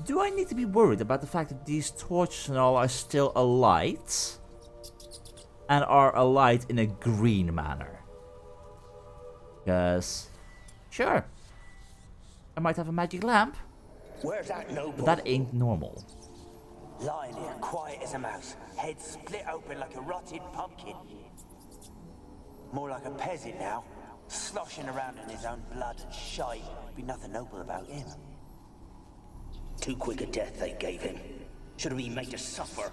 Do I need to be worried about the fact that these torches and all are still alight? And are alight in a green manner? Because, sure, I might have a magic lamp, Where's that noble? but that ain't normal. Lying here, quiet as a mouse, head split open like a rotted pumpkin. More like a peasant now, sloshing around in his own blood and shite. Be nothing noble about him. Too quick a death they gave him. Should have been made to suffer.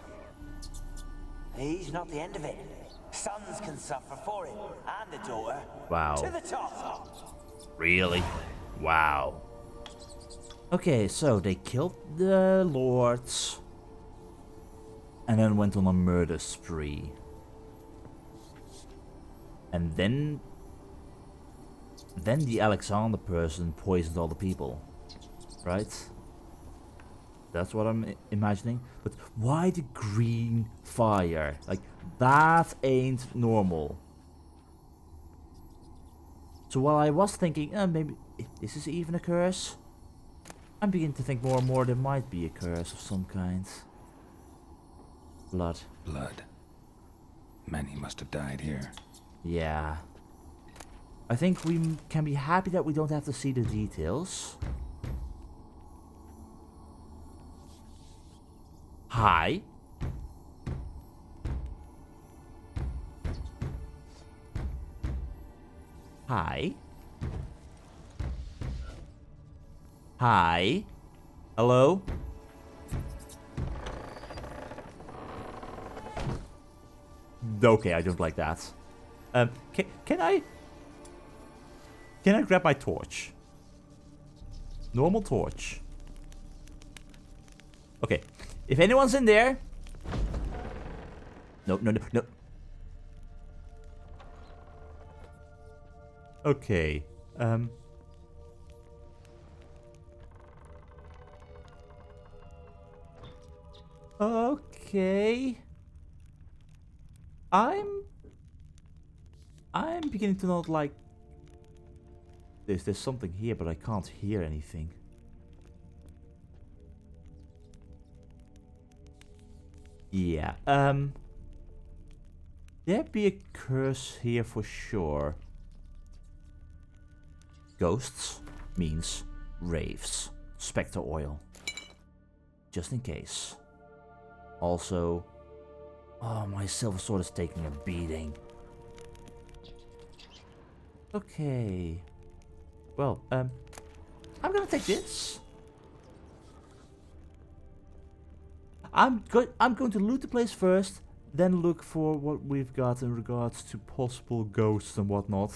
He's not the end of it. Sons can suffer for him, and the daughter. Wow. To the top. Really? Wow. Okay, so they killed the lords. And then went on a murder spree. And then the Alexander person poisoned all the people. Right? That's what I'm imagining. But why the green fire? Like, that ain't normal. So while I was thinking, maybe this is even a curse, I'm beginning to think more and more there might be a curse of some kind. Blood. Blood. Many must have died here. Yeah. I think we can be happy that we don't have to see the details. Hi. Hi. Hi. Hello? Okay, I don't like that. Can I grab my torch? Normal torch. Okay. If anyone's in there... No. Okay. Okay. I'm beginning to not like this. There's something here, but I can't hear anything. Yeah, there'd be a curse here for sure. Ghosts means raves. Spectre oil. Just in case. Also, oh, my silver sword is taking a beating. Okay. Well, I'm gonna take this. I'm going to loot the place first, then look for what we've got in regards to possible ghosts and whatnot.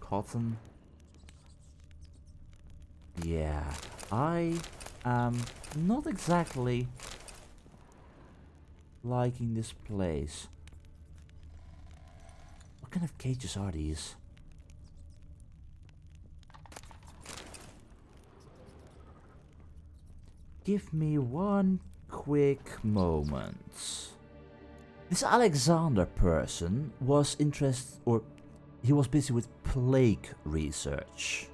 Cotton. Yeah, I am not exactly liking this place. What kind of cages are these? Give me one quick moment. This Alexander person was interested, or he was busy with plague research.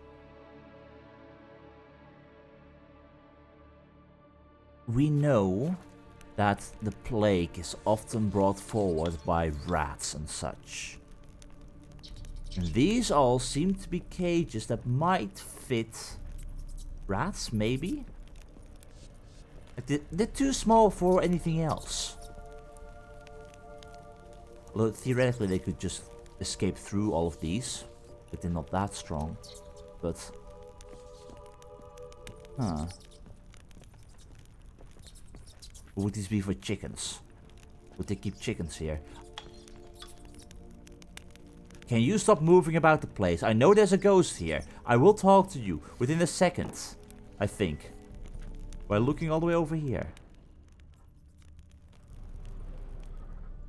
We know that the plague is often brought forward by rats and such. And these all seem to be cages that might fit rats, maybe? They're too small for anything else. Although theoretically they could just escape through all of these, but they're not that strong. But... huh. Would these be for chickens? Would they keep chickens here? Can you stop moving about the place? I know there's a ghost here. I will talk to you within a second, I think. By looking all the way over here.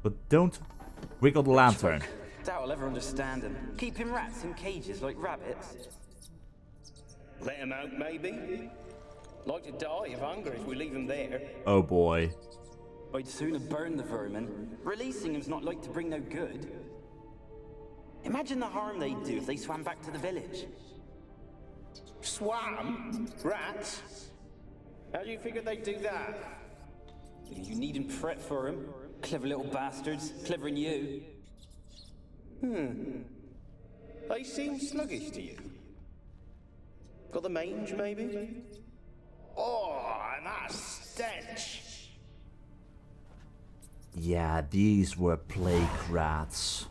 But don't wiggle the lantern. Doubt I'll ever understand him. Keeping rats in cages like rabbits. Let him out, maybe? Like to die of hunger if we leave him there. Oh boy. I'd sooner burn the vermin. Releasing him's not like to bring no good. Imagine the harm they'd do if they swam back to the village. Swam? Rats? How do you figure they'd do that? You needn't fret for him. Clever little bastards. Clever than you. They seem sluggish to you. Got the mange, maybe? Oh, and that stench! Yeah, these were plague rats.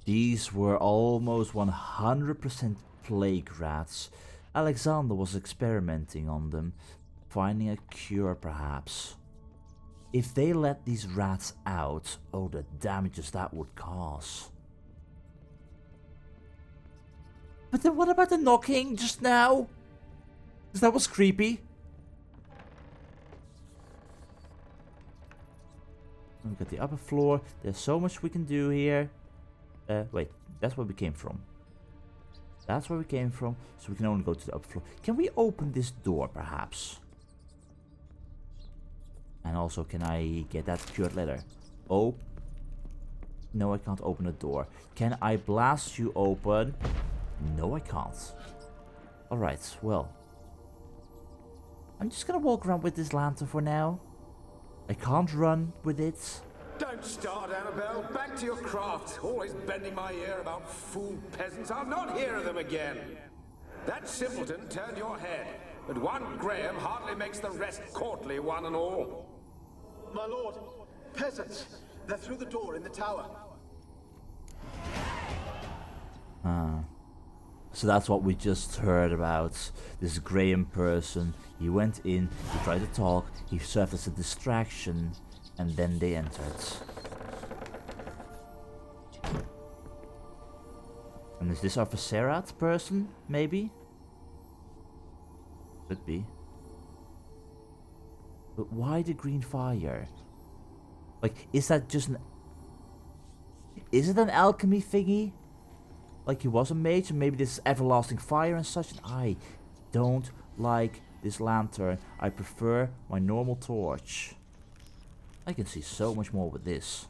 These were almost 100% plague rats. Alexander was experimenting on them, finding a cure perhaps. If they let these rats out, oh, the damages that would cause. But then what about the knocking just now? Because that was creepy. We've got the upper floor. There's so much we can do here. Wait, that's where we came from. That's where we came from, so we can only go to the upper floor. Can we open this door, perhaps? And also, can I get that cured letter? Oh. No, I can't open the door. Can I blast you open? No, I can't. Alright, well. I'm just gonna walk around with this lantern for now. I can't run with it. Don't start, Annabelle. Back to your craft. Always bending my ear about fool peasants. I'll not hear of them again. That simpleton turned your head, but one Graham hardly makes the rest courtly, one and all. My lord, peasants. They're through the door in the tower. So that's what we just heard about. This Graham person. He went in, he tried to talk, he served as a distraction, and then they entered. And is this our Viscerat person, maybe? Could be. But why the green fire? Like, is that just an... Is it an alchemy thingy? Like he was a mage, and maybe this is everlasting fire and such. And I don't like this lantern. I prefer my normal torch. I can see so much more with this.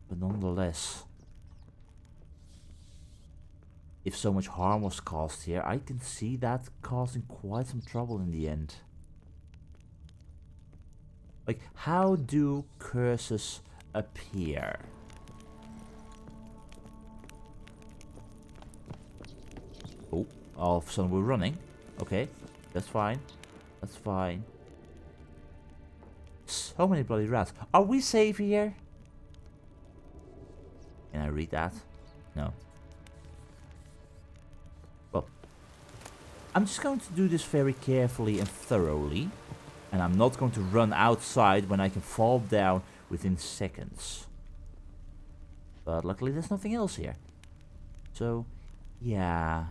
But nonetheless, if so much harm was caused here, I can see that causing quite some trouble in the end. Like, how do curses appear? Oh, all of a sudden we're running. Okay, that's fine. That's fine. So many bloody rats. Are we safe here? Can I read that? No. Well, I'm just going to do this very carefully and thoroughly. And I'm not going to run outside when I can fall down within seconds. But luckily there's nothing else here. So, yeah.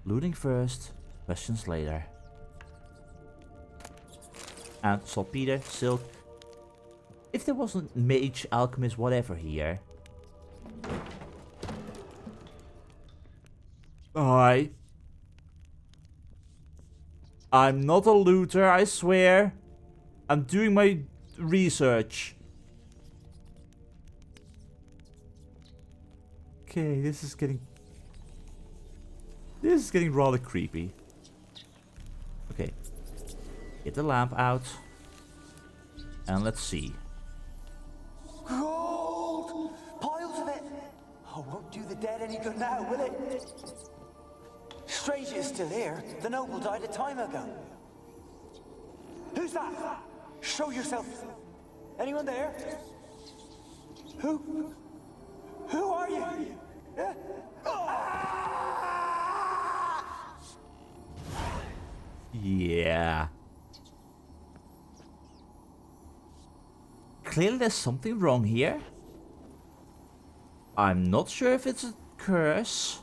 Looting first, questions later. And saltpeter, silk. If there wasn't mage, alchemist, whatever here. I'm not a looter, I swear. I'm doing my research. Okay, this is getting rather creepy. Okay. Get the lamp out. And let's see. Gold! Piles of it! Oh, won't do the dead any good now, will it? Strange it's still here. The noble died a time ago. Who's that? Show yourself. Anyone there? Who? Who are you? Yeah? Yeah. Clearly there's something wrong here. I'm not sure if it's a curse.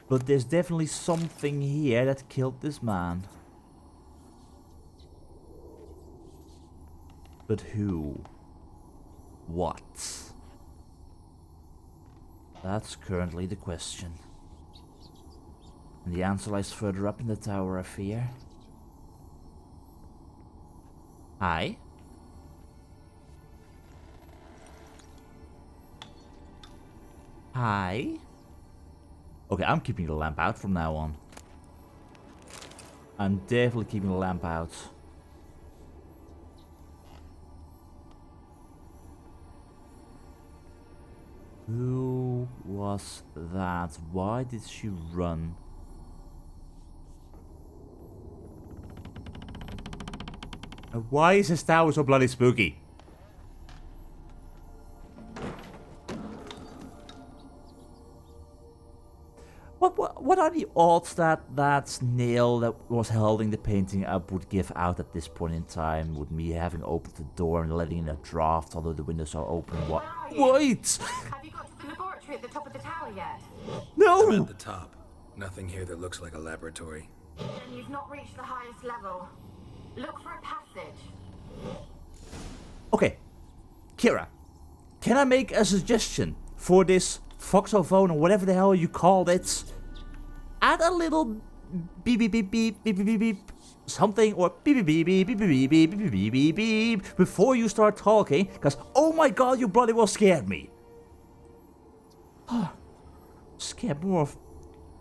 But there's definitely something here that killed this man. But who? What? That's currently the question. And the answer lies further up in the tower, I fear. Hi? Hi. Okay, I'm keeping the lamp out from now on. I'm definitely keeping the lamp out. Who was that? Why did she run? And why is this tower so bloody spooky? What are the odds that that nail that was holding the painting up would give out at this point in time, with me having opened the door and letting in a draft, although the windows are open? What? Wait! Have you got to the laboratory at the top of the tower yet? No! I'm at the top. Nothing here that looks like a laboratory. Then you've not reached the highest level. Look for a passage. Okay, Kira, can I make a suggestion for this voxophone or whatever the hell you called it? Add a little beep beep beep beep beep beep beep beep something, or beep beep beep beep beep beep beep beep beep beep beep before you start talking, because oh my god, you bloody well scared me. Scared more of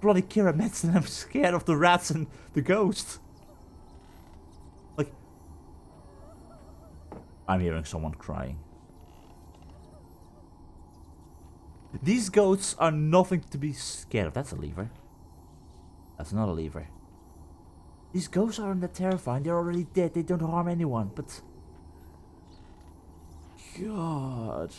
bloody Kira Metz than I'm scared of the rats and the ghost. Like, I'm hearing someone crying. These goats are nothing to be scared of. That's a lever. That's not a lever. These ghosts aren't that terrifying. They're already dead. They don't harm anyone. But... God.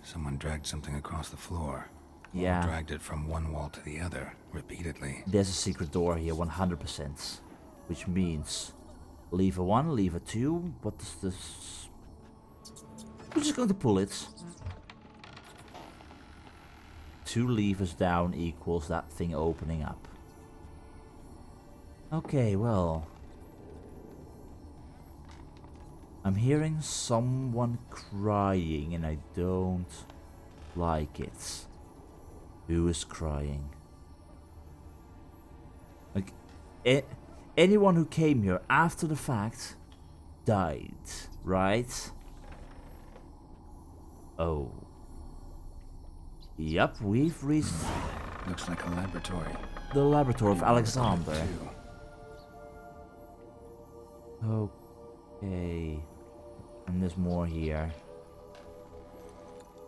Someone dragged something across the floor. Yeah. Or dragged it from one wall to the other, repeatedly. There's a secret door here, 100%. Which means... lever 1, lever 2. What is this? We're just going to pull it. 2 levers down equals that thing opening up. Okay, well. I'm hearing someone crying and I don't like it. Who is crying? Like, anyone who came here after the fact died, right? Oh. Yep, we've reached Looks like a laboratory. the laboratory of Alexander. Okay. And there's more here.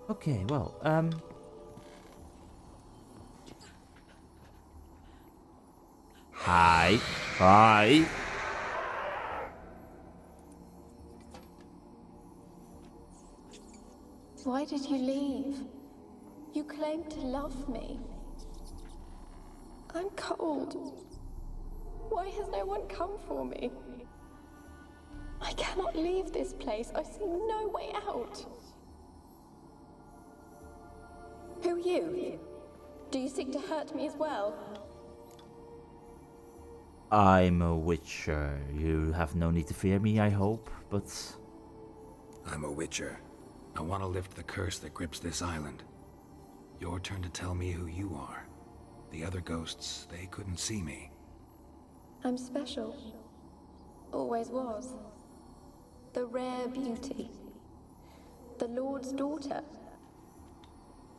Okay, well, Hi. Hi. Why did you leave? You claimed to love me. I'm cold. Why has no one come for me? I cannot leave this place. I see no way out. Who are you? Do you seek to hurt me as well? I'm a witcher. You have no need to fear me, I hope, but... I'm a witcher. I want to lift the curse that grips this island. Your turn to tell me who you are. The other ghosts, they couldn't see me. I'm special. Always was. The rare beauty. The Lord's daughter.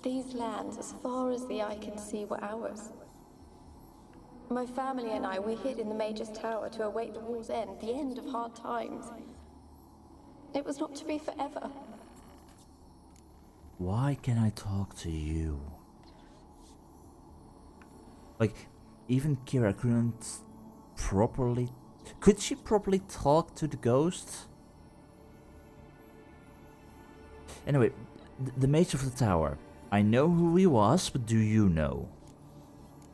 These lands, as far as the eye can see, were ours. My family and I, we hid in the Mage's Tower to await the war's end, the end of hard times. It was not to be forever. Why can I talk to you? Like, even Kira couldn't properly... Could she properly talk to the ghost? Anyway, the Mage of the Tower. I know who he was, but do you know?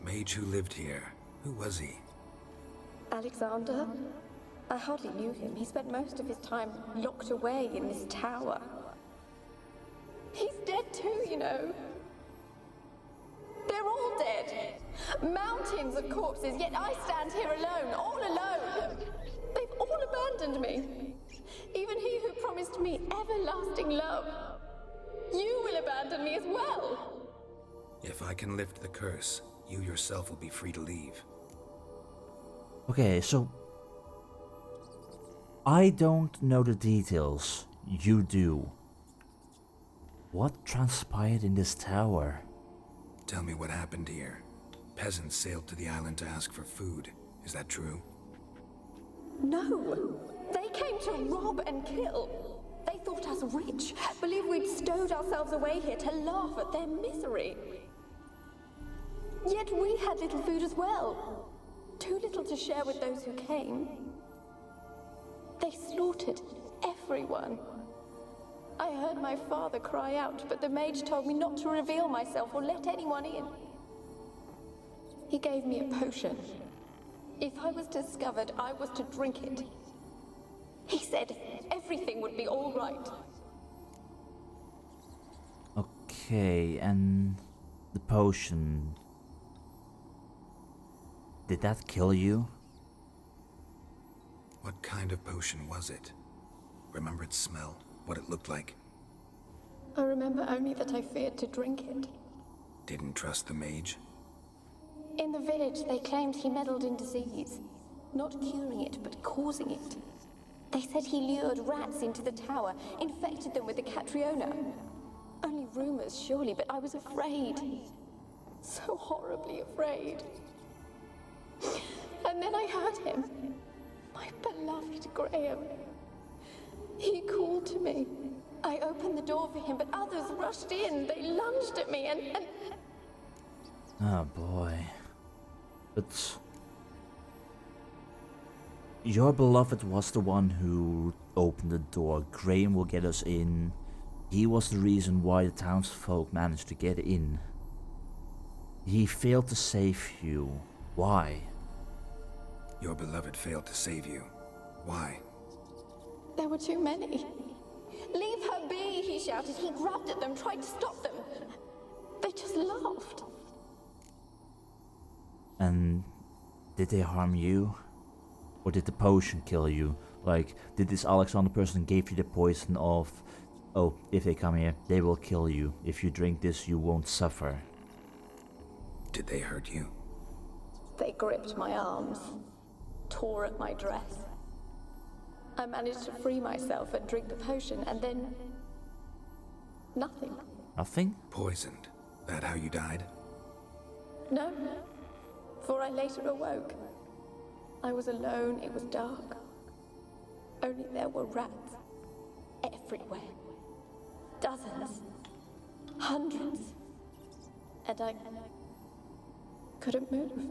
Mage who lived here. Who was he? Alexander? I hardly knew him. He spent most of his time locked away in this tower. He's dead too, you know. They're all dead. Mountains of corpses, yet I stand here alone, all alone. They've all abandoned me. Even he who promised me everlasting love. You will abandon me as well. If I can lift the curse, you yourself will be free to leave. Okay, so... I don't know the details. You do. What transpired in this tower? Tell me what happened here. Peasants sailed to the island to ask for food. Is that true? No! They came to rob and kill. They thought us rich, believed we'd stowed ourselves away here to laugh at their misery. Yet we had little food as well. Too little to share with those who came. They slaughtered everyone. I heard my father cry out, but the mage told me not to reveal myself or let anyone in. He gave me a potion. If I was discovered, I was to drink it. He said everything would be all right. Okay, and the potion... Did that kill you? What kind of potion was it? Remember its smell? What it looked like? I remember only that I feared to drink it. Didn't trust the mage? In the village, they claimed he meddled in disease. Not curing it, but causing it. They said he lured rats into the tower, infected them with the Catriona. Only rumors, surely, but I was afraid. So horribly afraid. And then I heard him. My beloved Graham. He called to me. I opened the door for him, but others rushed in. They lunged at me and... Oh boy. But... Your beloved was the one who opened the door. Graham will get us in. He was the reason why the townsfolk managed to get in. He failed to save you. Why? Your beloved failed to save you. Why? There were too many. Leave her be, he shouted. He grabbed at them, tried to stop them. They just laughed. And did they harm you? Or did the potion kill you? Like, did this Alexander person give you the poison of, oh, if they come here, they will kill you. If you drink this, you won't suffer. Did they hurt you? They gripped my arms, tore at my dress. I managed to free myself and drink the potion, and then... nothing. Nothing? Poisoned. That how you died? No, for I later awoke. I was alone, it was dark. Only there were rats. Everywhere. Dozens. Hundreds. And I couldn't move.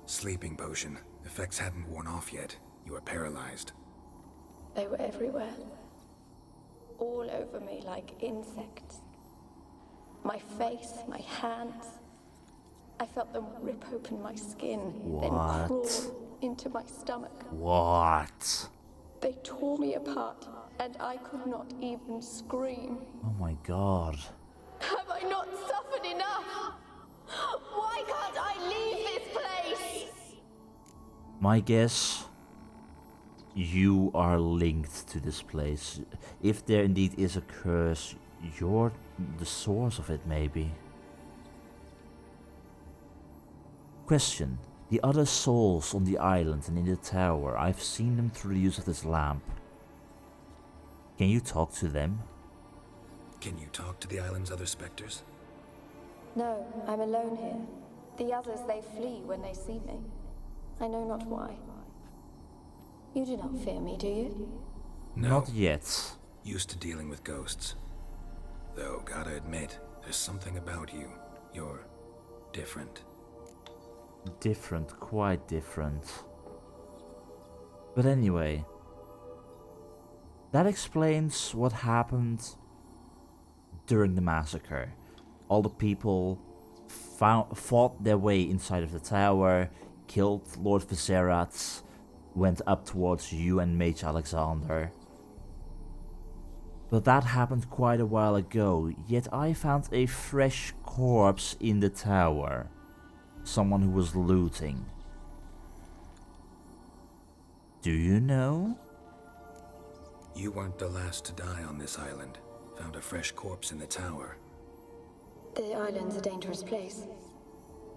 Sleeping potion. Effects hadn't worn off yet. You were paralyzed. They were everywhere. All over me like insects. My face, my hands. I felt them rip open my skin, then crawl into my stomach. What? They tore me apart, and I could not even scream. Oh my god. Have I not suffered enough? Why can't I leave this place? My guess, you are linked to this place. If there indeed is a curse, you're the source of it, maybe. Question. The other souls on the island and in the tower, I've seen them through the use of this lamp. Can you talk to them? Can you talk to the island's other specters? No, I'm alone here. The others, they flee when they see me. I know not why. You do not fear me, do you? No. Not yet. Used to dealing with ghosts. Though, gotta admit, there's something about you. You're different. Different, quite different. But anyway, that explains what happened during the massacre. All the people fought their way inside of the tower, killed Lord Viserat, went up towards you and Mage Alexander. But that happened quite a while ago, yet I found a fresh corpse in the tower. Someone who was looting. Do you know? You weren't the last to die on this island. Found a fresh corpse in the tower. The island's a dangerous place.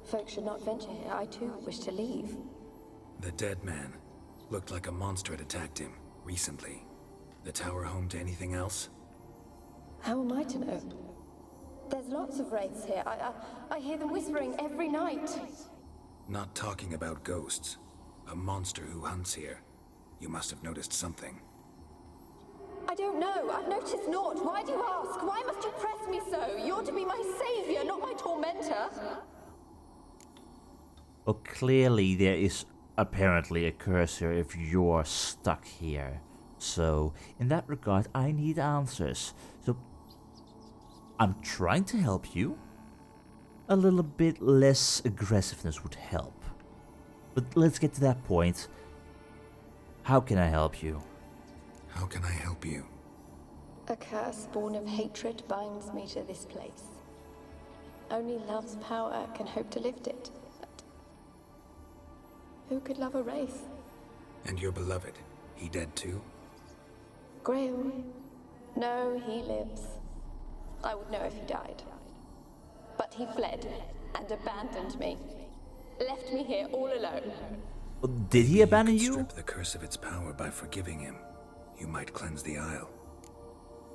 Folks should not venture here. I too wish to leave. The dead man. Looked like a monster had attacked him, recently. The tower home to anything else? How am I to know? There's lots of wraiths here. I hear them whispering every night. Not talking about ghosts. A monster who hunts here. You must have noticed something. I don't know. I've noticed naught. Why do you ask? Why must you press me so? You're to be my savior, not my tormentor. Well, clearly there is apparently a curse here if you're stuck here. So, in that regard, I need answers. So, I'm trying to help you. A little bit less aggressiveness would help. But let's get to that point. How can I help you? How can I help you? A curse born of hatred binds me to this place. Only love's power can hope to lift it. But who could love a wraith? And your beloved, he dead too? Graham? No, he lives. I would know if he died. But he fled and abandoned me. Left me here all alone. Did he abandon you? Strip the curse of its power by forgiving him. You might cleanse the Isle.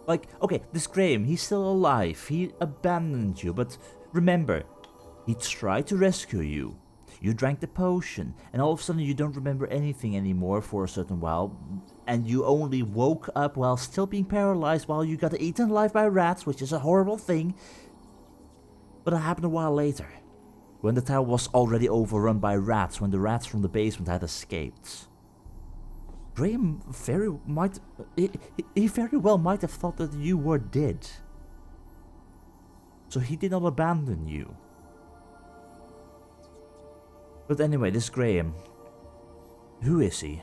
Like, okay, this Graham, he's still alive. He abandoned you, but remember, he tried to rescue you. You drank the potion, and all of a sudden you don't remember anything anymore for a certain while, and you only woke up while still being paralyzed while you got eaten alive by rats, which is a horrible thing. But it happened a while later, when the tower was already overrun by rats, when the rats from the basement had escaped. Graham very well might have thought that you were dead. So he did not abandon you. But anyway, this Graham, who is he?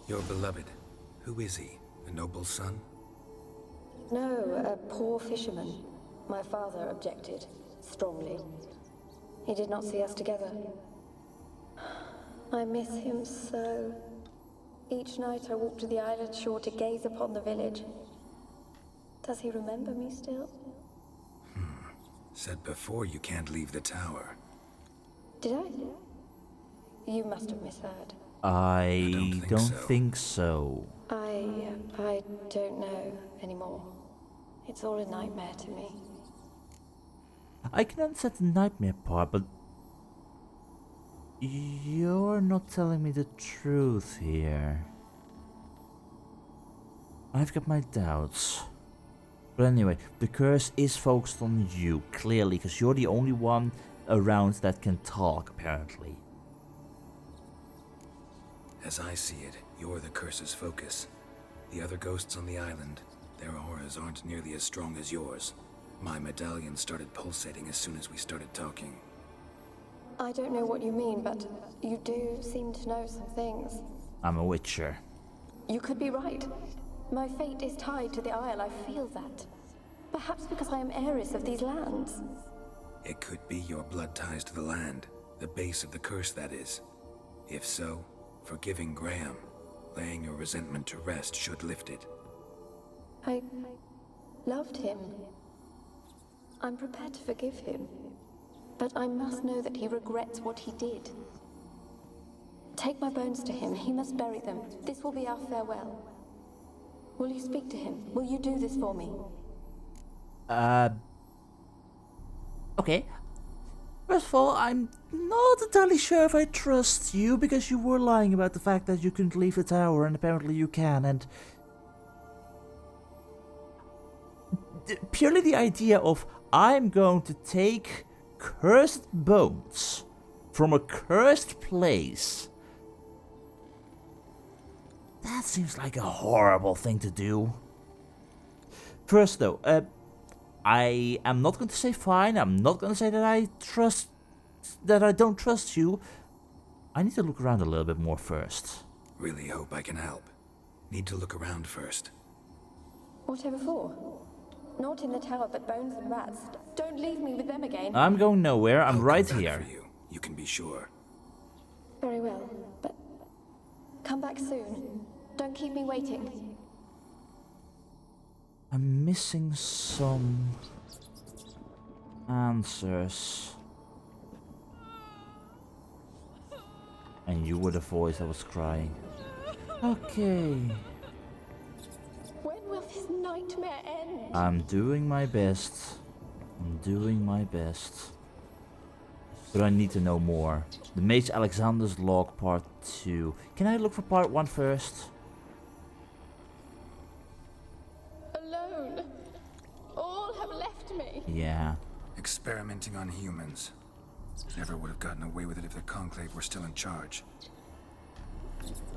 Your beloved. Who is he? A noble son? No, a poor fisherman. My father objected, strongly. He did not see us together. I miss him so. Each night I walk to the island shore to gaze upon the village. Does he remember me still? Said before you can't leave the tower. Did I? You must have misheard. I don't think so. I don't know anymore. It's all a nightmare to me. I can understand the nightmare part, but you're not telling me the truth here. I've got my doubts. But anyway, the curse is focused on you, clearly, because you're the only one around that can talk, apparently. As I see it, you're the curse's focus. The other ghosts on the island, their auras aren't nearly as strong as yours. My medallion started pulsating as soon as we started talking. I don't know what you mean, but you do seem to know some things. I'm a witcher. You could be right. My fate is tied to the Isle, I feel that. Perhaps because I am heiress of these lands. It could be your blood ties to the land, the base of the curse, that is. If so, forgiving Graham, laying your resentment to rest should lift it. I loved him. I'm prepared to forgive him. But I must know that he regrets what he did. Take my bones to him. He must bury them. This will be our farewell. Will you speak to him? Will you do this for me? Okay. First of all, I'm not entirely sure if I trust you, because you were lying about the fact that you couldn't leave the tower, and apparently you can, and purely the idea of I'm going to take cursed bones from a cursed place, that seems like a horrible thing to do. First though, I am not going to say fine. I'm not going to say that I don't trust you. I need to look around a little bit more first. Really hope I can help. Need to look around first. Whatever for? Not in the tower, but bones and rats. Don't leave me with them again. I'm going nowhere. I'm right come back here. For you. You can be sure. Very well, but come back soon. Don't keep me waiting. I'm missing some answers. And you were the voice that was crying. Okay. When will this nightmare end? I'm doing my best. I'm doing my best. But I need to know more. The Mage Alexander's Log Part 2. Can I look for Part 1 first? Alone. All have left me. Yeah. Experimenting on humans. Never would have gotten away with it if the Conclave were still in charge.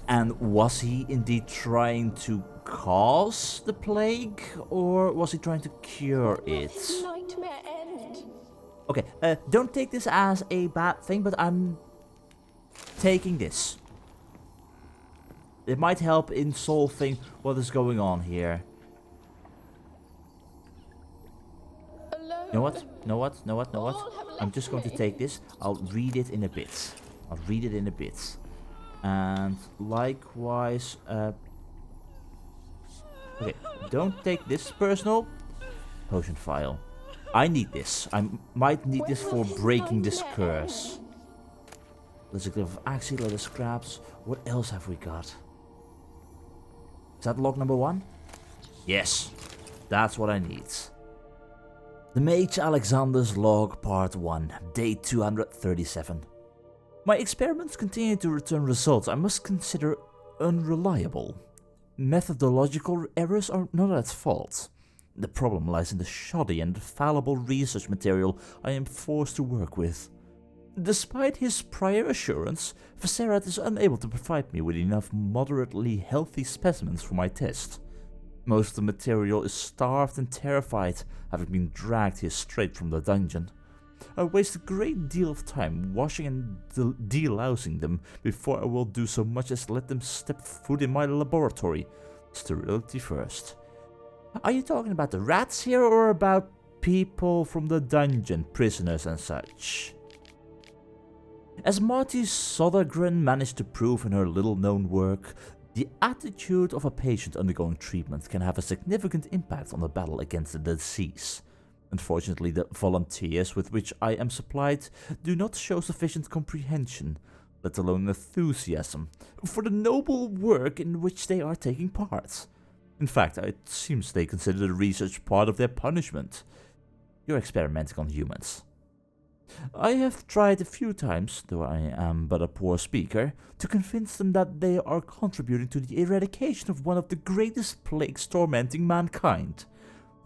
And was he indeed trying to cause the plague? Or was he trying to cure it? Nightmare end. Okay, don't take this as a bad thing, but I'm taking this. It might help in solving what is going on here. Alone. Know what? Know what? Know what? Know what? All have I'm left just going to me. take this. I'll read it in a bit. I'll read it in a bit. And likewise, okay, don't take this personal. Potion file. I need this. I might need this for breaking this curse. There's a glyph of Axie, leather scraps. What else have we got? Is that log number 1? Yes, that's what I need. The Mage Alexander's Log Part 1, Day 237. My experiments continue to return results I must consider unreliable. Methodological errors are not at fault. The problem lies in the shoddy and fallible research material I am forced to work with. Despite his prior assurance, Viscerat is unable to provide me with enough moderately healthy specimens for my test. Most of the material is starved and terrified, having been dragged here straight from the dungeon. I waste a great deal of time washing and delousing them before I will do so much as let them step foot in my laboratory. Sterility first. Are you talking about the rats here or about people from the dungeon, prisoners and such? As Marty Sodergren managed to prove in her little-known work, the attitude of a patient undergoing treatment can have a significant impact on the battle against the disease. Unfortunately, the volunteers with which I am supplied do not show sufficient comprehension, let alone enthusiasm, for the noble work in which they are taking part. In fact, it seems they consider the research part of their punishment. You're experimenting on humans. I have tried a few times, though I am but a poor speaker, to convince them that they are contributing to the eradication of one of the greatest plagues tormenting mankind.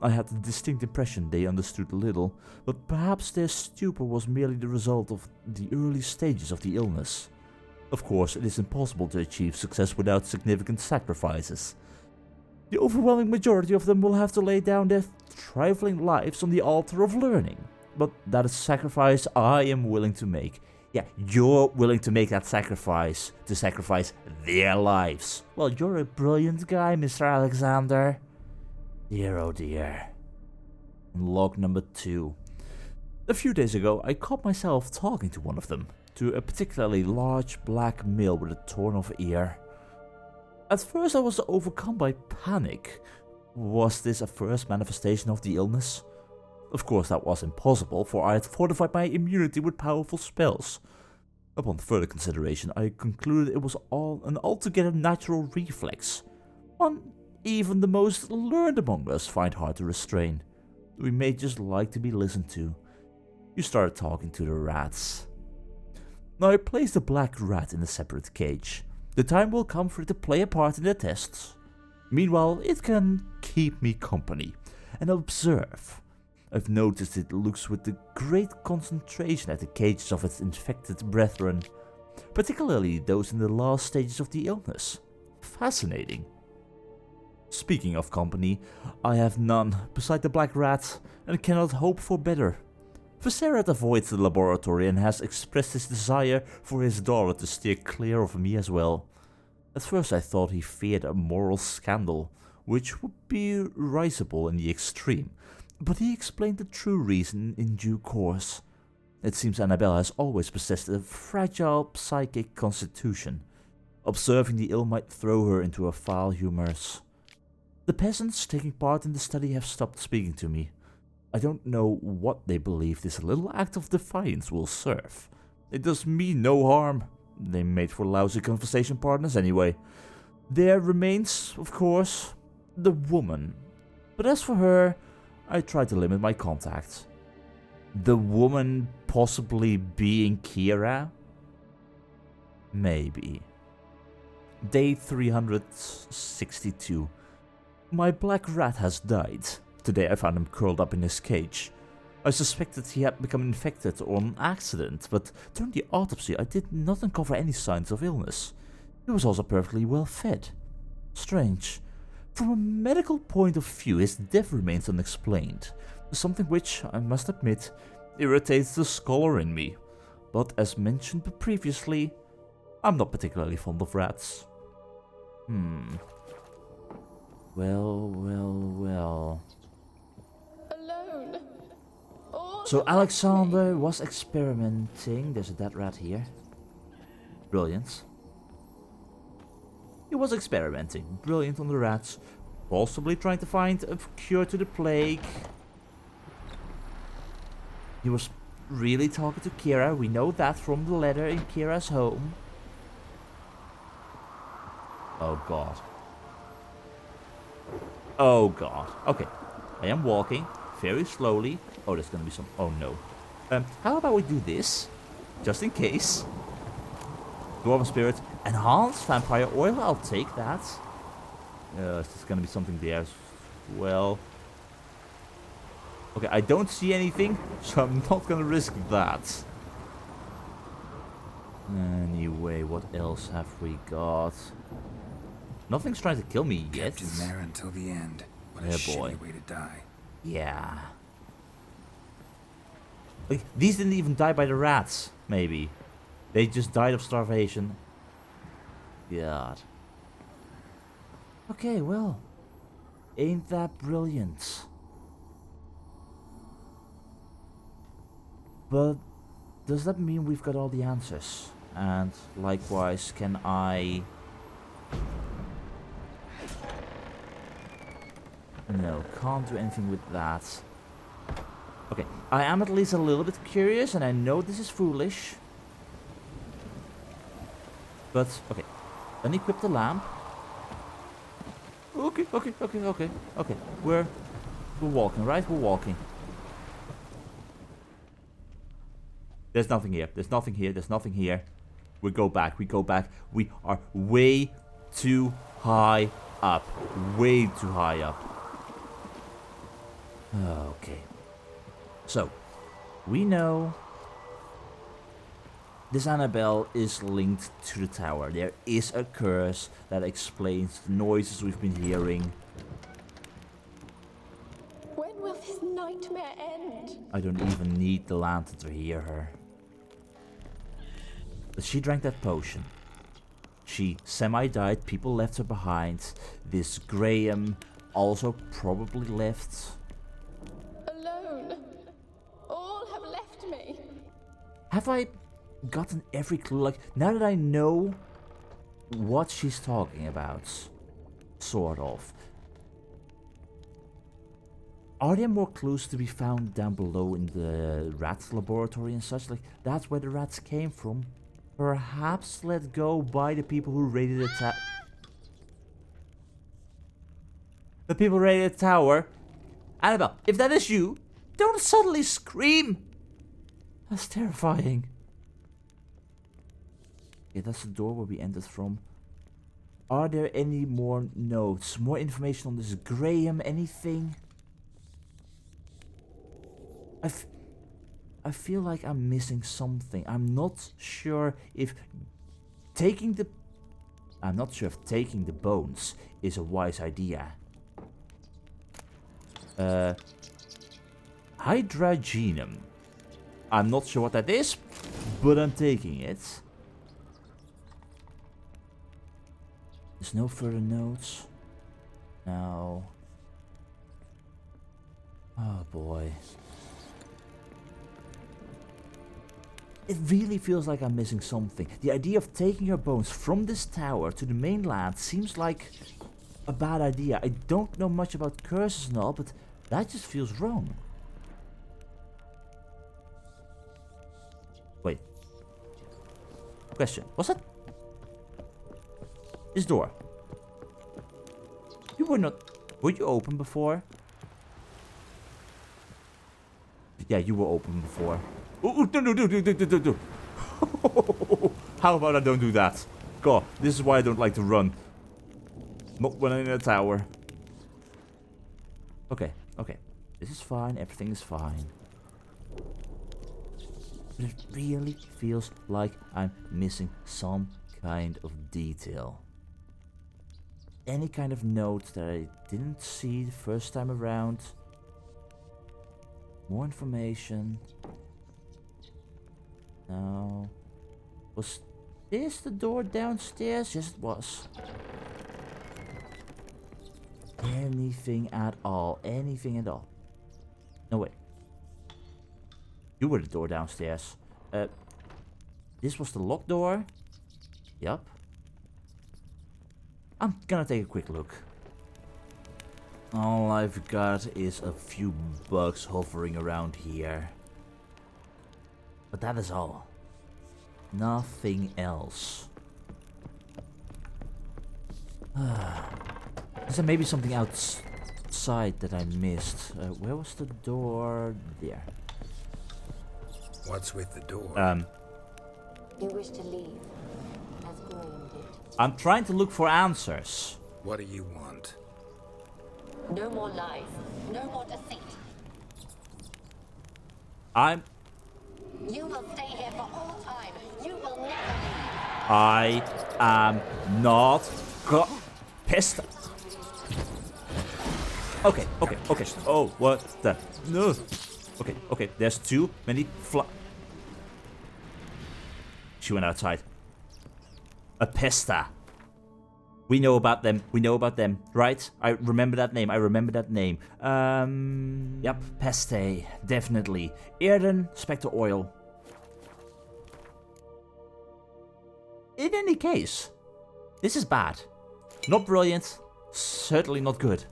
I had the distinct impression they understood little, but perhaps their stupor was merely the result of the early stages of the illness. Of course, it is impossible to achieve success without significant sacrifices. The overwhelming majority of them will have to lay down their trifling lives on the altar of learning. But that is a sacrifice I am willing to make. Yeah, you're willing to make that sacrifice, to sacrifice their lives. Well, you're a brilliant guy, Mr. Alexander. Dear oh dear. Log number 2. A few days ago, I caught myself talking to one of them, to a particularly large black male with a torn-off ear. At first I was overcome by panic. Was this a first manifestation of the illness? Of course that was impossible, for I had fortified my immunity with powerful spells. Upon further consideration, I concluded it was an altogether natural reflex. One even the most learned among us find hard to restrain. We may just like to be listened to. You started talking to the rats. Now I placed the black rat in a separate cage. The time will come for it to play a part in the tests. Meanwhile, it can keep me company and observe. I've noticed it looks with a great concentration at the cages of its infected brethren, particularly those in the last stages of the illness. Fascinating. Speaking of company, I have none beside the black rat and cannot hope for better. Viscerat avoids the laboratory and has expressed his desire for his daughter to steer clear of me as well. At first I thought he feared a moral scandal, which would be risible in the extreme, but he explained the true reason in due course. It seems Annabelle has always possessed a fragile psychic constitution. Observing the ill might throw her into a foul humors. The peasants taking part in the study have stopped speaking to me. I don't know what they believe this little act of defiance will serve. It does me no harm. They made for lousy conversation partners anyway. There remains, of course, the woman. But as for her, I tried to limit my contacts. The woman possibly being Kira? Maybe. Day 362. My black rat has died. Today I found him curled up in his cage. I suspected he had become infected or an accident, but during the autopsy I did not uncover any signs of illness. He was also perfectly well fed. Strange. From a medical point of view, his death remains unexplained, something which, I must admit, irritates the scholar in me. But as mentioned previously, I'm not particularly fond of rats. Well. Alone. All So have left Alexander was experimenting. There's a dead rat here. Brilliant. He was experimenting. Brilliant on the rats. Possibly trying to find a cure to the plague. He was really talking to Kira. We know that from the letter in Kira's home. Oh god. Oh god. Okay. I am walking very slowly. Oh, there's gonna be some... Oh no. How about we do this? Just in case. Dwarven Spirit. Enhanced Vampire Oil. I'll take that. There's gonna be something there as well. Okay, I don't see anything, so I'm not gonna risk that. Anyway, what else have we got? Nothing's trying to kill me yet. Kept in there until the end. What a Yeah, shitty boy. way to die. Yeah. Like, these didn't even die by the rats, maybe. They just died of starvation. God. Okay, well. Ain't that brilliant? But does that mean we've got all the answers? And likewise, can I... No, can't do anything with that. Okay, I am at least a little bit curious, and I know this is foolish. But, okay. Unequip the lamp. Okay. We're walking, right? We're walking. There's nothing here. There's nothing here. We go back. We are way too high up. Way too high up. Okay. So, we know this Annabelle is linked to the tower. There is a curse that explains the noises we've been hearing. When will this nightmare end? I don't even need the lantern to hear her. But she drank that potion. She semi-died, people left her behind. This Graham also probably left. Alone. All have left me. Have I gotten every clue? Like, now that I know what she's talking about, sort of. Are there more clues to be found down below in the rat laboratory and such? Like, that's where the rats came from. Perhaps let go by the people who raided the tower. The people raided the tower. Annabelle, if that is you, don't suddenly scream. That's terrifying. Okay, that's the door where we entered from. Are there any more notes? More information on this Graham? Anything? I feel like I'm missing something. I'm not sure if taking the bones is a wise idea. Hydragenum. I'm not sure what that is, but I'm taking it. There's no further notes. No. Oh boy. It really feels like I'm missing something. The idea of taking your bones from this tower to the mainland seems like a bad idea. I don't know much about curses and all, but that just feels wrong. Wait. Question. Was that... This door? You were not... Were you open before? Yeah, you were open before. Ooh, no. How about I don't do that? God, this is why I don't like to run. Not when I'm in a tower. Okay. This is fine. Everything is fine. But it really feels like I'm missing some kind of detail. Any kind of note that I didn't see the first time around. More information. No. Was this the door downstairs? Yes, it was. Anything at all. Anything at all. No, wait. You were the door downstairs. This was the locked door. Yup. I'm gonna take a quick look. All I've got is a few bugs hovering around here. But that is all. Nothing else. Is there maybe something outside that I missed? Where was the door? There. What's with the door? You wish to leave, as Graham did. I'm trying to look for answers. What do you want? No more lies. No more deceit. You will stay here for all time. You will never leave. I am not pissed. Okay. Oh, what the? No. Okay. There's too many She went outside. A pesta. We know about them, right? I remember that name, Yep, peste, definitely. Erden, Spectre Oil. In any case, this is bad. Not brilliant, certainly not good.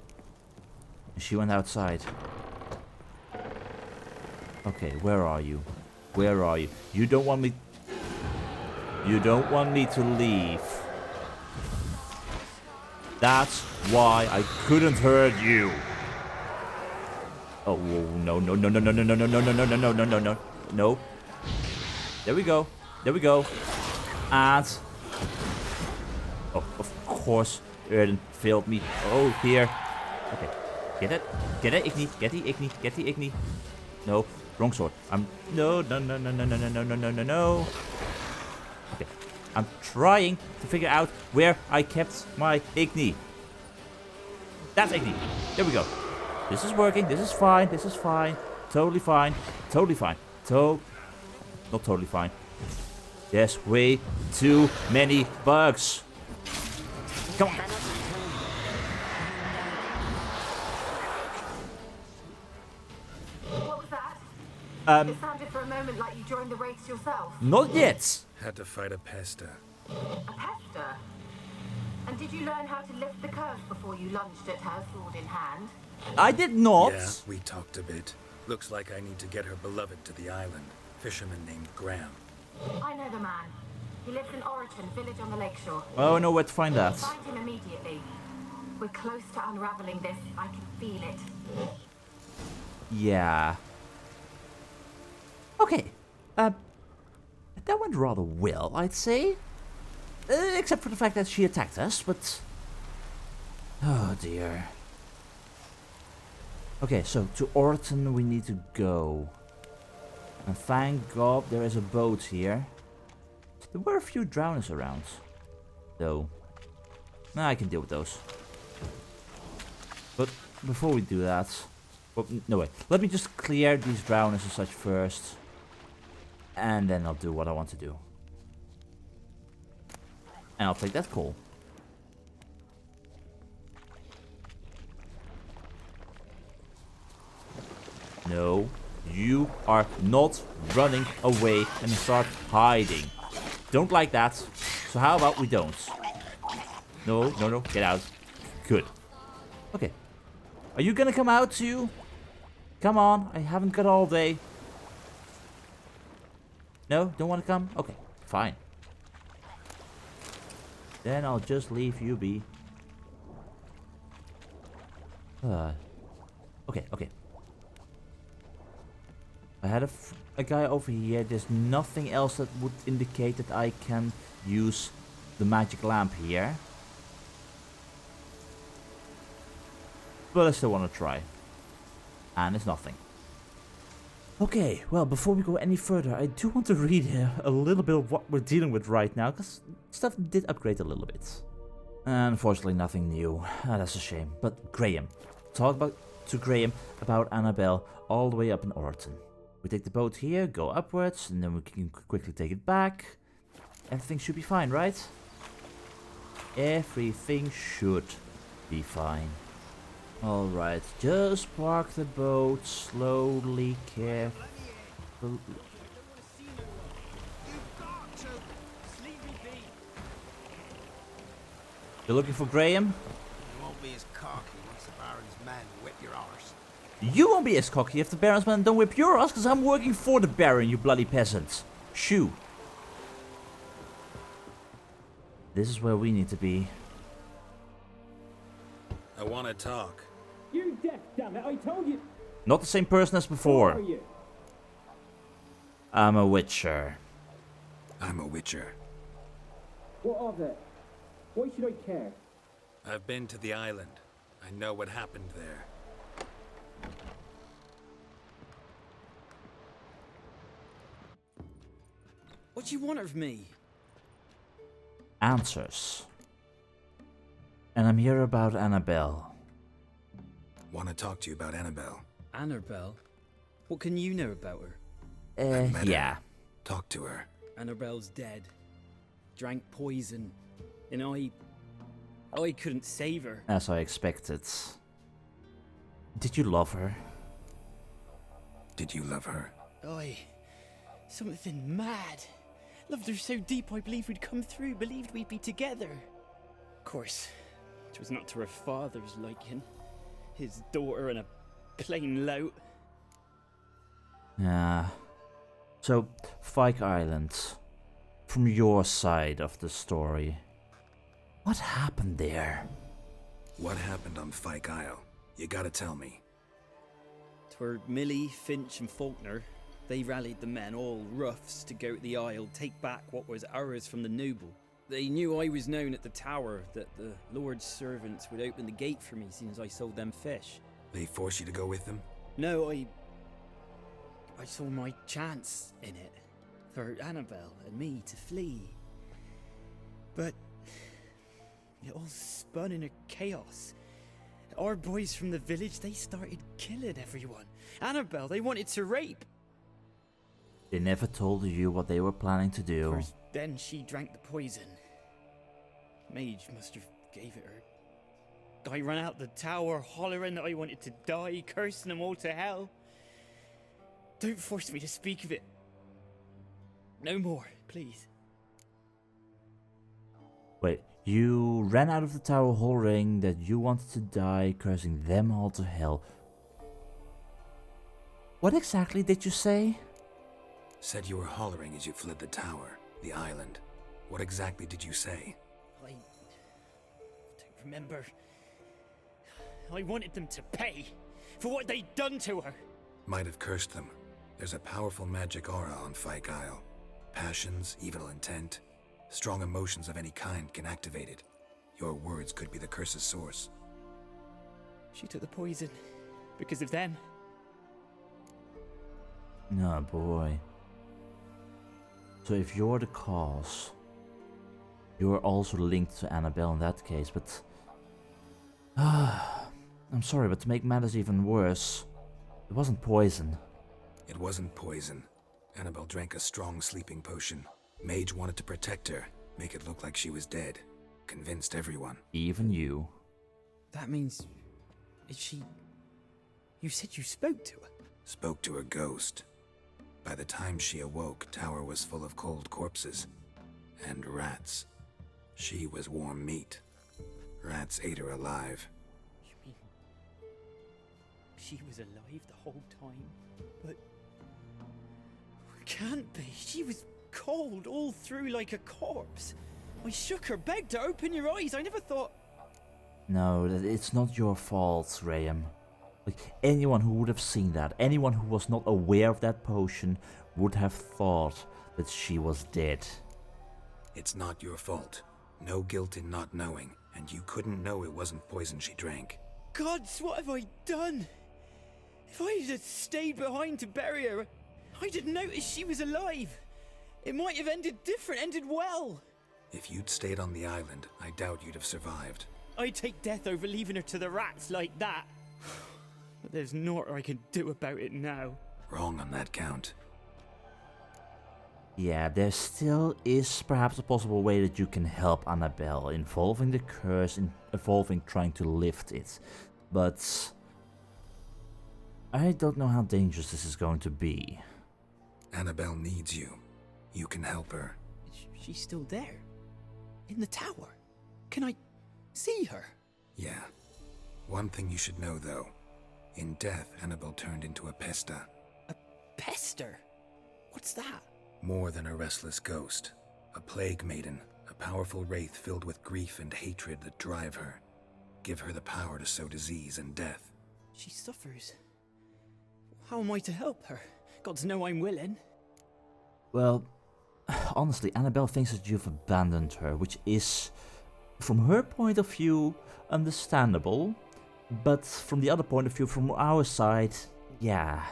She went outside. Okay, where are you? You don't want me to leave. That's why I couldn't hurt you. Oh, no. No. There we go. And... oh, of course, Erden failed me. Oh, here. Okay. Get it? Igni. Get the Igni. No. Wrong sword. No. Okay. I'm trying to figure out where I kept my Igni. That's Igni. There we go. This is working. This is fine. Totally fine. Not totally fine. There's way too many bugs. Come on. What was that? It sounded for a moment like you joined the race yourself. Not yet. Had to fight a pesta. A pester? And did you learn how to lift the curse before you lunged at her, sword in hand? I did not. Yeah, we talked a bit. Looks like I need to get her beloved to the island. Fisherman named Graham. I know the man. He lives in Oriton, village on the lakeshore. Oh, I know where to find that. Find him immediately. We're close to unraveling this. I can feel it. Yeah. Okay. That went rather well, I'd say. Except for the fact that she attacked us, but... oh, dear. Okay, so to Oriton we need to go. And thank God there is a boat here. There were a few drowners around, though. Nah, I can deal with those. But before we do that... well, no way. Let me just clear these drowners and such first. And then I'll do what I want to do. And I'll take that call. No, you are not running away and start hiding. Don't like that. So how about we don't? No, get out. Good. Okay. Are you gonna come out too? Come on, I haven't got all day. No, don't want to come? Okay, fine. Then I'll just leave you be. Okay. I had a guy over here. There's nothing else that would indicate that I can use the magic lamp here. But I still want to try. And it's nothing. Okay, well, before we go any further, I do want to read a little bit of what we're dealing with right now, because stuff did upgrade a little bit. Unfortunately, nothing new. That's a shame. But Graham. Talk to Graham about Annabelle all the way up in Orton. We take the boat here, go upwards, and then we can quickly take it back. Everything should be fine, right? Everything should be fine. Alright, just park the boat slowly, carefully. You're looking for Graham? You won't be as cocky once the Baron's men whip your arse. You won't be as cocky if the Baron's men don't whip your ass, because I'm working for the Baron, you bloody peasants. Shoo. This is where we need to be. I want to talk. You deaf, damn it! I told you. Not the same person as before. Who are you? I'm a witcher. I'm a witcher. What of it? Why should I care? I've been to the island. I know what happened there. What do you want of me? Answers. And I'm here about Annabelle. Want to talk to you about Annabelle. Annabelle? What can you know about her? Yeah. Talk to her. Annabelle's dead. Drank poison. And I couldn't save her. As I expected. Did you love her? Did you love her? Something mad. Loved her so deep I believed we'd come through, believed we'd be together. Of course, it was not to her father's liking. His daughter and a plain lout. Yeah. So, Fyke Island. From your side of the story. What happened there? What happened on Fyke Isle? You gotta tell me. 'Twere Millie, Finch and Faulkner. They rallied the men, all roughs, to go to the Isle, take back what was ours from the noble. They knew I was known at the tower, that the Lord's servants would open the gate for me as soon as I sold them fish. They forced you to go with them? No, I saw my chance in it, for Annabelle and me to flee. But it all spun in a chaos. Our boys from the village, they started killing everyone. Annabelle, they wanted to rape. They never told you what they were planning to do. First, then she drank the poison. Mage must have gave it her. I ran out the tower hollering that I wanted to die, cursing them all to hell. Don't force me to speak of it. No more, please. Wait, you ran out of the tower hollering that you wanted to die, cursing them all to hell. What exactly did you say? Said you were hollering as you fled the tower, the island. What exactly did you say? I don't remember. I wanted them to pay for what they'd done to her. Might have cursed them. There's a powerful magic aura on Fyke Isle. Passions, evil intent, strong emotions of any kind can activate it. Your words could be the curse's source. She took the poison because of them. No, boy. So if you're the cause, you're also linked to Annabelle in that case, but... I'm sorry, but to make matters even worse, it wasn't poison. It wasn't poison. Annabelle drank a strong sleeping potion. Mage wanted to protect her, make it look like she was dead. Convinced everyone. Even you. That means... Is she... You said you spoke to her? Spoke to a ghost. By the time she awoke, tower was full of cold corpses. And rats. She was warm meat. Rats ate her alive. You mean... She was alive the whole time? But... Can't be. She was cold all through like a corpse. I shook her, begged her, open your eyes. I never thought... No, it's not your fault, Graham. Like, anyone who would have seen that, anyone who was not aware of that potion, would have thought that she was dead. It's not your fault. No guilt in not knowing, and you couldn't know it wasn't poison she drank. Gods, what have I done? If I had stayed behind to bury her, I'd have noticed she was alive. It might have ended different, ended well. If you'd stayed on the island, I doubt you'd have survived. I'd take death over leaving her to the rats like that. But there's naught I can do about it now. Wrong on that count. Yeah, there still is perhaps a possible way that you can help Annabelle, involving the curse, involving trying to lift it. But I don't know how dangerous this is going to be. Annabelle needs you. You can help her. She's still there? In the tower? Can I see her? Yeah. One thing you should know, though. In death, Annabelle turned into a pesta. A pester? What's that? More than a restless ghost. A plague maiden. A powerful wraith filled with grief and hatred that drive her. Give her the power to sow disease and death. She suffers. How am I to help her? Gods know I'm willing. Well, honestly, Annabelle thinks that you've abandoned her, which is, from her point of view, understandable. But from the other point of view, from our side, yeah.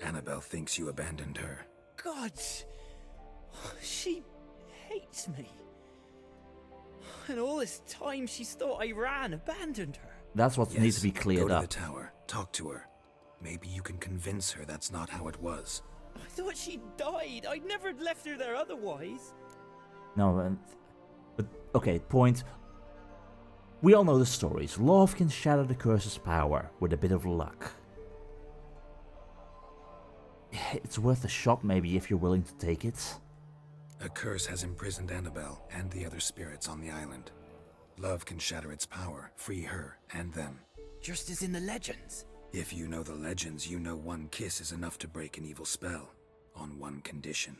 Annabelle thinks you abandoned her. Gods! She hates me. And all this time she's thought I abandoned her. That's what needs to be Go cleared to up. the tower. Talk to her. Maybe you can convince her that's not how it was. I thought she died. I'd never left her there otherwise. No, but okay, point. We all know the stories. Love can shatter the curse's power with a bit of luck. It's worth a shot maybe if you're willing to take it. A curse has imprisoned Annabelle and the other spirits on the island. Love can shatter its power, free her and them. Just as in the legends. If you know the legends, you know one kiss is enough to break an evil spell. On one condition.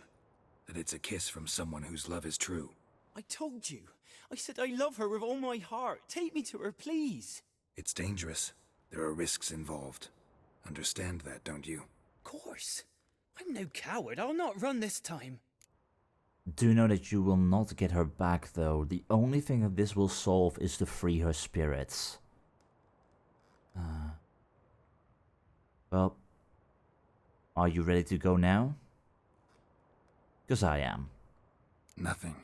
That it's a kiss from someone whose love is true. I told you. I said I love her with all my heart. Take me to her, please. It's dangerous. There are risks involved. Understand that, don't you? Of course. I'm no coward. I'll not run this time. Do know that you will not get her back though. The only thing that this will solve is to free her spirits. Well, are you ready to go now? Because I am. Nothing.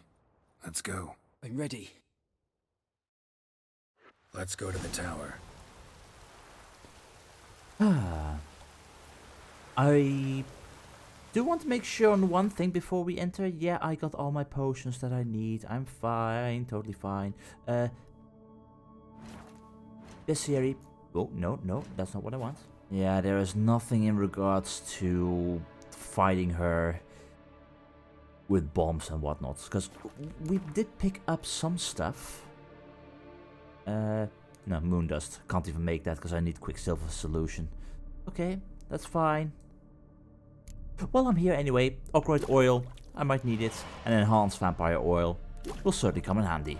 Let's go. I'm ready. Let's go to the tower. I do want to make sure on one thing before we enter. Yeah, I got all my potions that I need. I'm fine, totally fine. This series. Oh, no, that's not what I want. Yeah, there is nothing in regards to fighting her with bombs and whatnot. Because we did pick up some stuff. No, moon dust. Can't even make that because I need Quicksilver solution. Okay, that's fine. Well, I'm here anyway. Ochroid oil, I might need it. And enhanced vampire oil will certainly come in handy.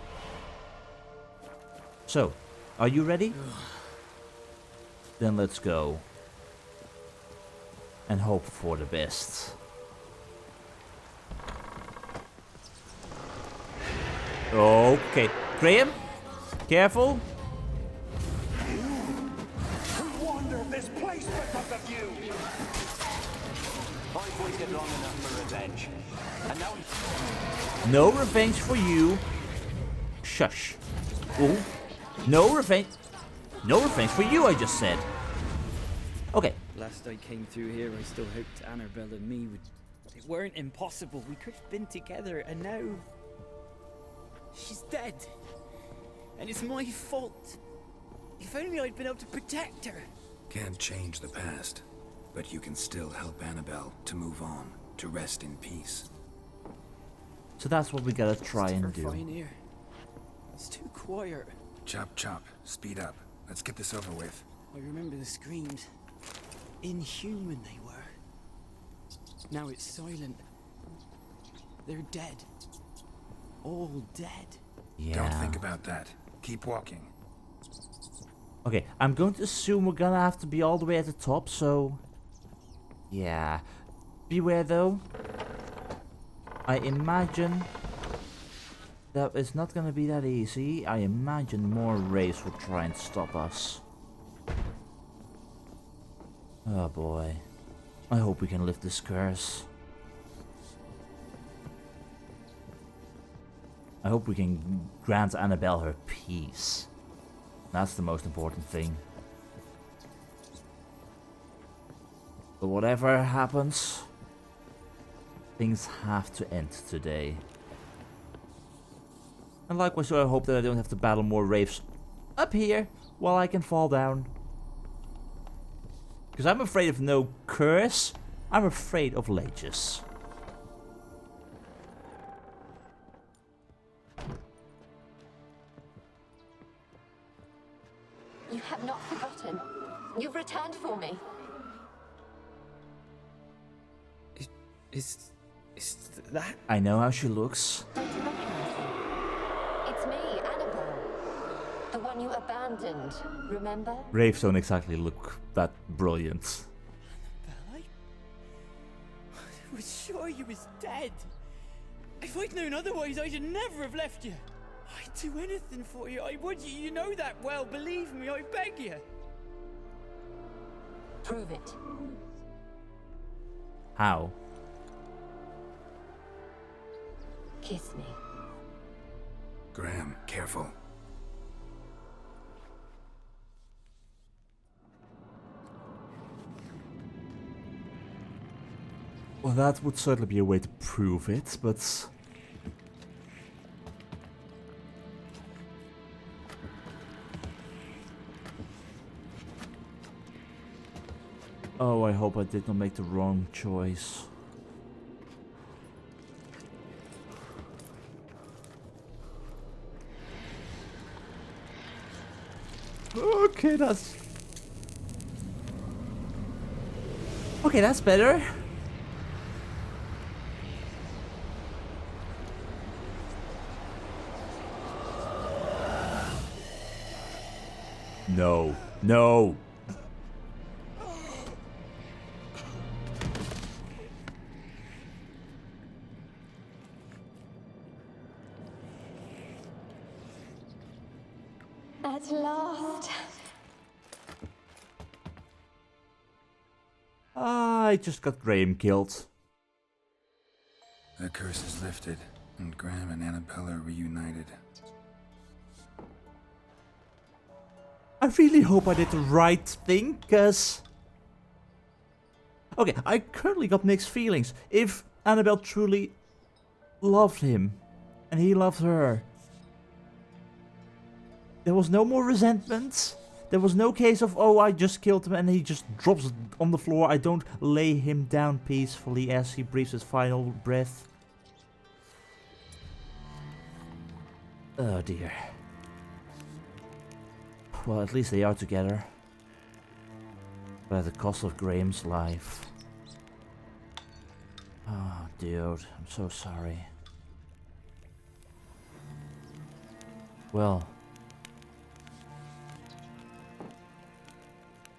So, are you ready? Then let's go. And hope for the best. Okay, Graham, careful. We wander this place because of you. I've waited long enough for revenge, and now No revenge for you. Shush. Ooh. No revenge. No revenge for you, I just said. Okay. Last I came through here, I still hoped Annabelle and me would... It weren't impossible. We could have been together, and now... She's dead. And it's my fault. If only I'd been able to protect her. Can't change the past, but you can still help Annabelle to move on, to rest in peace. So that's what we gotta try and do. Terrifying here. It's too quiet. Chop chop, speed up. Let's get this over with. I remember the screams. Inhuman they were. Now it's silent. They're dead. All dead. Yeah. Don't think about that. Keep walking. Okay, I'm going to assume we're gonna have to be all the way at the top, so... Yeah. Beware though. I imagine that it's not gonna be that easy. I imagine more waves will try and stop us. Oh boy. I hope we can lift this curse. I hope we can grant Annabelle her peace. That's the most important thing. But whatever happens, things have to end today. And likewise, so I hope that I don't have to battle more wraiths up here while I can fall down. Because I'm afraid of no curse, I'm afraid of leeches. You have not forgotten. You've returned for me. Is that? I know how she looks. Don't you recognize her? It's me, Annabelle. The one you abandoned, remember? Wraiths don't exactly look that brilliant. Annabelle, I was sure you was dead. If I'd known otherwise, I'd never have left you. I'd do anything for you. I would. You know that well. Believe me, I beg you. Prove it. How? Kiss me. Graham, careful. Well, that would certainly be a way to prove it, but... Oh, I hope I did not make the wrong choice. Okay, that's... Okay, that's better. No. No. At last. I just got Graham killed. The curse is lifted, and Graham and Annabelle are reunited. I really hope I did the right thing, cause... Okay, I currently got mixed feelings. If Annabelle truly loved him, and he loved her, there was no more resentment. There was no case of, oh, I just killed him and he just drops on the floor. I don't lay him down peacefully as he breathes his final breath. Oh dear. Well, at least they are together. But at the cost of Graham's life. Oh, dude, I'm so sorry. Well...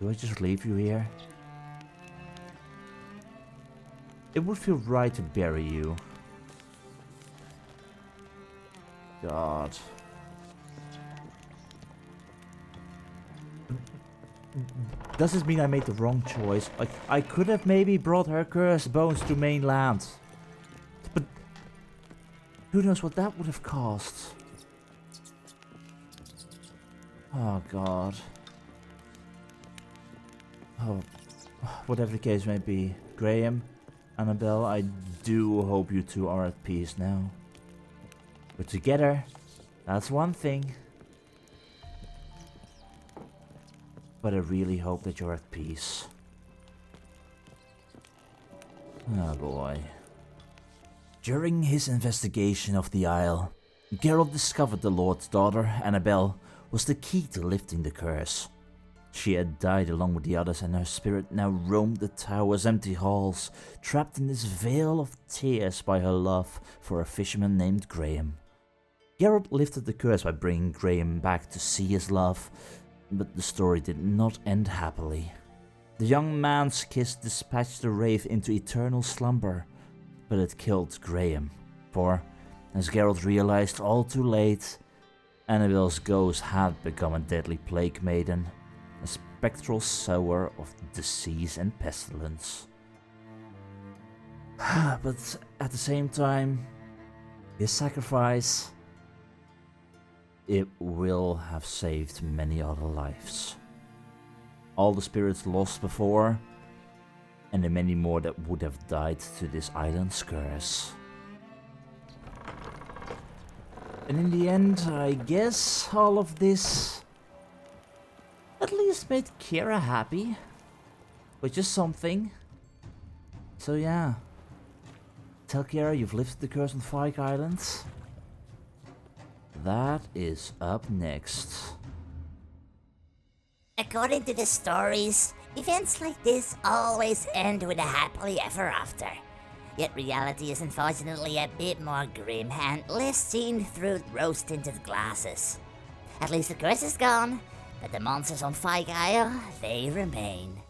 Do I just leave you here? It would feel right to bury you. God. Does this mean I made the wrong choice? Like, I could have maybe brought her cursed bones to mainland. But who knows what that would have cost? Oh, God. Oh, whatever the case may be, Graham, Annabelle, I do hope you two are at peace now. We're together, that's one thing. But I really hope that you're at peace. Oh boy. During his investigation of the Isle, Geralt discovered the Lord's daughter, Annabelle, was the key to lifting the curse. She had died along with the others, and her spirit now roamed the tower's empty halls, trapped in this veil of tears by her love for a fisherman named Graham. Geralt lifted the curse by bringing Graham back to see his love, But the story did not end happily. The young man's kiss dispatched the wraith into eternal slumber, but it killed Graham, for, as Geralt realized all too late, Annabelle's ghost had become a deadly plague maiden, a spectral sower of disease and pestilence. But at the same time, his sacrifice, it will have saved many other lives. All the spirits lost before, and the many more that would have died to this island's curse. And in the end, I guess all of this at least made Kira happy, which is something. So yeah, tell Kira you've lifted the curse on Fyke Island. That is up next. According to the stories, events like this always end with a happily ever after. Yet reality is unfortunately a bit more grim and less seen through rose-tinted glasses. At least the curse is gone, but the monsters on Fyke Isle, they remain.